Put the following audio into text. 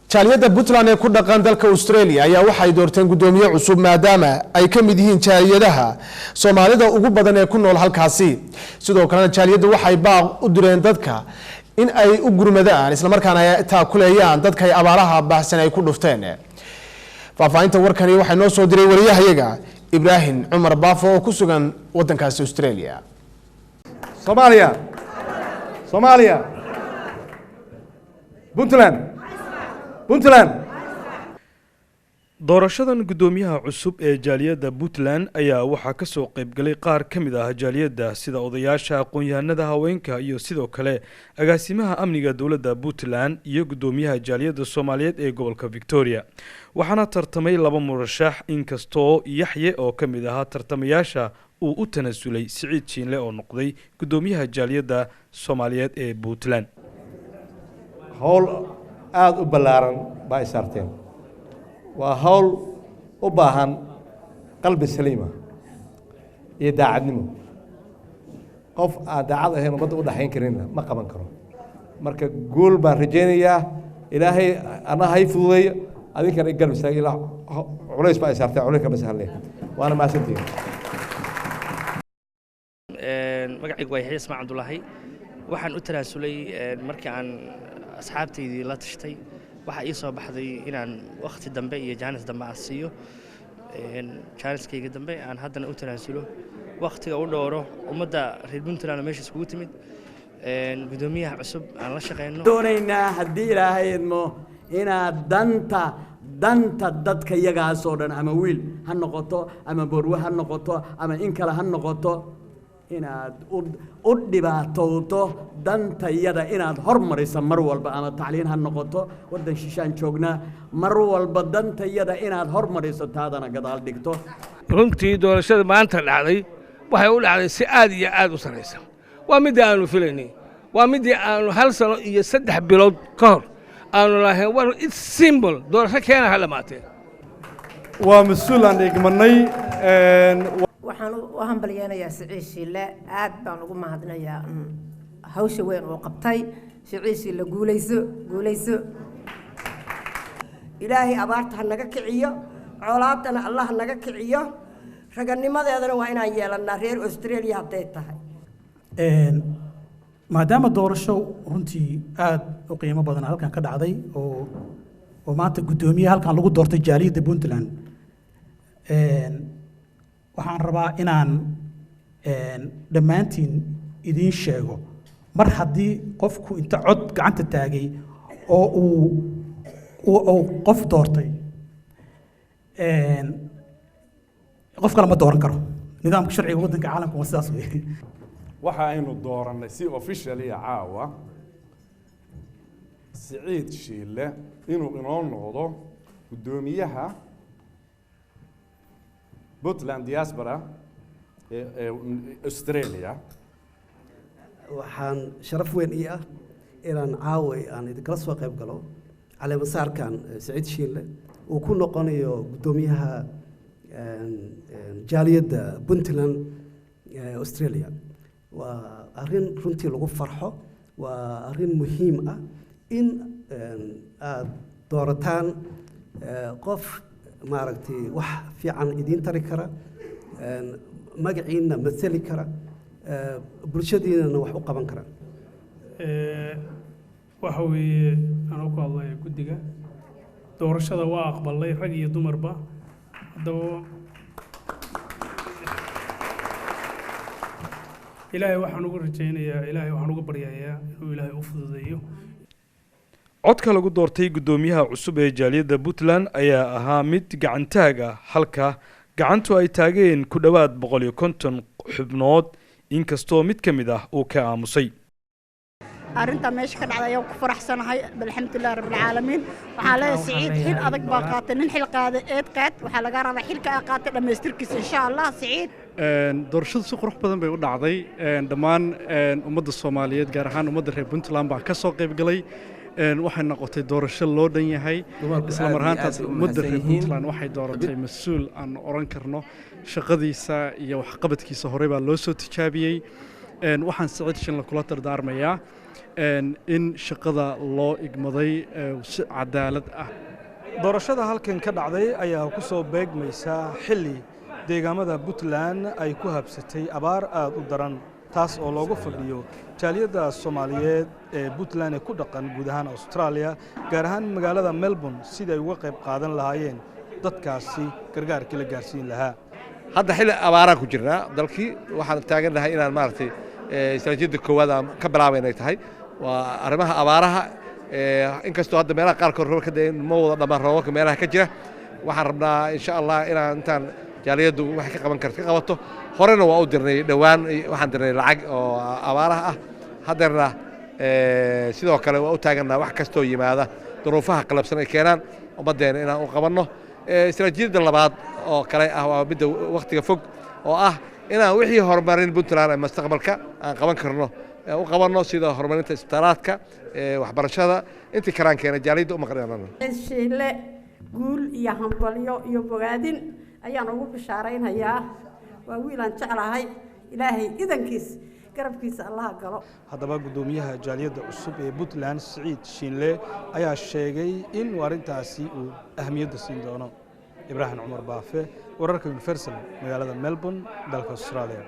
jaaliyadda Puntland ee ku dhaqan dalka Australia ayaa waxay doorteen gudoomiye cusub maadaama ay ka mid yihiin jaaliyadaha Soomaalida ugu badan ee ku nool halkaasi sidoo kale jaaliyaddu waxay baaq u direen dadka in ay u gurmadaan isla markaana ay taakuleeyaan dadka ay abaaraha baahsan ay ku dhufteen faafahinta warkani waxay noo soo diray wariyahayaga Ibrahim Umar Baafo oo ku sugan wadankaasi Australia Somalia Puntland doorashadan gudoomiyaha cusub ee jaaliyadda Puntland ayaa waxaa ka soo qayb galay qaar ka mid ah jaaliyadda sida odayaasha aqoon-yahanada haweenka iyo sidoo kale agaasimaha amniga dawladda Puntland iyo gudoomiyaha jaaliyadda Soomaaliyeed ee gobolka Victoria waxaana tartamay laba murashax inkastoo Yaxye oo ka mid ah tartamayaasha uu u tanasulay Siciid Jiinle oo noqday gudoomiyaha jaaliyadda Soomaaliyeed ee Puntland hawl aad u ballaaran baa isarteen waa hawl u baahan qalbi saliima iyo daacadnimo qof aan daacad ahayn ummadda u dhaxayn karinna ma qaban karo marka guul baan rajaynayaa ilaahay ana hay fududeeyo adinkana galbi istaag ilaa culays baa isarteen culayska ma sahlay waana maasantiin magacaygu waa Yaxye Ismaaciil Cabdullaahi waxaan u tanaasulay markii aan asxaabtaydii la tashtay waxa ii soo baxday inaan waqti dambe iyo jaanis dambe aan siiyo jaaniskayga dambe aan haddana u tanaasulo waqtiga u dhowro ummadda reer Puntland meesha iskugu timid gudoomiyaha cusub aan la shaqeyno doonaynaa haddii ilaahay idmo inaad danta dadka iyagaas oo dhan ama wiil ha noqoto ama borwe ha noqoto ama in kale ha noqoto inaad u dhibaatowdo danta iyada inaad hormariso mar walba ama tacliin ha noqoto wadan shishaan joognaa mar walba danta iyada inaad hormariso taadana gadaal dhigto runtii doorashada maanta dhacday waxay u dhacday si aad iyo aad u sareysa waa mid aanu filaynay waa mid aanu hal sano iyo 3 bilood ka hor aanu lahayn war it's simple doorasho keena ha dhamaatay waa mas'uul aan igmanay waxaan u hambalyeeynaa Siciid Jiinle aad baan ugu mahadnayaa hawsha weyn oo qabtay Siciid Jiinle guulayso ilaahay abaarta naga kiciyo colaadana Allah naga kiciyo raganimadeedana waa inaan yeelanaa reer Australia haday tahay maadaama doorasho runtii aad u qiimo badan halkan ka dhacday oo maanta gudoomiyaha halkan lagu doortay jaaliyadda Puntland waxaan rabaa inaan dhammaantiin idiin sheego mar haddii qofku inta cod gacanta taagay oo uu qof doortay qof kale ma dooran karo nidaamka sharciga waddanka caalamka waa sidaas weeye waxa aynu dooranay si official iyo caawa Siciid Jiinle inuu inoo noqdo gudoomiyaha Puntland diaspora Australia waxaan sharaf weyn ii ah inaan caaway aan idinkala soo qayb galo caleemasaarkan Siciid Jiinle uu ku noqonayo gudoomiyaha jaaliyadda Puntland Australia waa arrin runtii lagu farxo waa arrin muhiim ah in aad doorataan qof maaragtay wax fiican idin tari kara magaciina masali kara bulshadiina wax u qaban kara waxa weeye anoo ku hadlaya guddiga doorashada waa aqbalay rag iyo dumarba haddaba ilaahay waxaan ugu rajaynayaa ilaahay waxaan ugu baryayaa inuu ilaahay u fududeeyo codka lagu doortay gudoomiyaha cusub ee jaaliyadda Puntland ayaa ahaa mid gacantaag ah halka gacantu ay taageen ku dhawaad 150 xubnood inkastoo mid ka mid ah uu ka aamusay arinta meesha ka dhacday ayaan ku faraxsanahay alxamdulillah rabbil caalamiin waxaa la Siciid xil adag baa qaatay nin xil qaaday waxaa laga rabaa xilka ay qaatay dhameystirkiisa insha Allah Siciid doorashadu si qurux badan bay u dhacday dhammaan ummadda Soomaaliyeed gaar ahaan ummadda reer Puntland baa ka soo qayb galay waxay noqotay doorasho loo dhan yahay isla marhaantaas ummadda reer Puntland waxay dooratay mas'uul aan oran karno shaqadiisa iyo waxqabadkiisa hore baa loo soo tijaabiyay waxaan Siciid Jiinle kula dardaarmayaa in shaqada loo igmaday si cadaalad ah. doorashada halkan ka dhacday ayaa ku soo beegmaysa xilli deegaamada Puntland ay ku habsatay abaar aad u daran taas oo loogu fadhiyo jaaliyadda Soomaaliyeed ee Puntland ee ku dhaqan guud ahaan Australia gaar ahaan magaalada Melbourne sida ay uga qayb qaadan lahaayeen dadkaasi gargaarkii la gaarsiin lahaa. hadda xilli abaara ku jirnaa dalkii waxaan taaganahay inaan maartay istaraatiijiyada koowaad aan ka bilaabaynay tahay waa arrimaha abaaraha inkastoo hadda meelaha qaarkood roobka ka ma wada dhamaan roobka meelaha ka jira waxaan rabnaa insha Allah inaan intaan jaaliyadu wax ka qaban karto ka qabato horena waa u dirnay dhawaan waxaan dirnay lacag oo abaaraha ah haddana sidoo kale waa u taaganaa wax kastoo yimaada duruufaha qalabsan ay keenaan ummadeena inaan u qabanno istaraatiijiyada labaad oo kale ah waa midda waqtiga fog oo ah inaan wixii horumarin Puntland ee mustaqbalka aan qaban karno u qabanno sida horumarinta isbitaalaadka waxbarashada intii karaan keena jaaliyada u maqnaan shiile guul iyo hambalyo iyo bogaadin ayaan ugu bishaaraynayaa waa wiil aan jeclahay ilaahay idankiis garabkiisa Allah galo haddaba gudoomiyaha jaaliyadda cusub ee Puntland Saciid Shiinle ayaa sheegay in warintaasi uu ahmiyadda siin doono Ibrahim Umar Baafe wararka Universal magaalada Melbourne dalka Australia.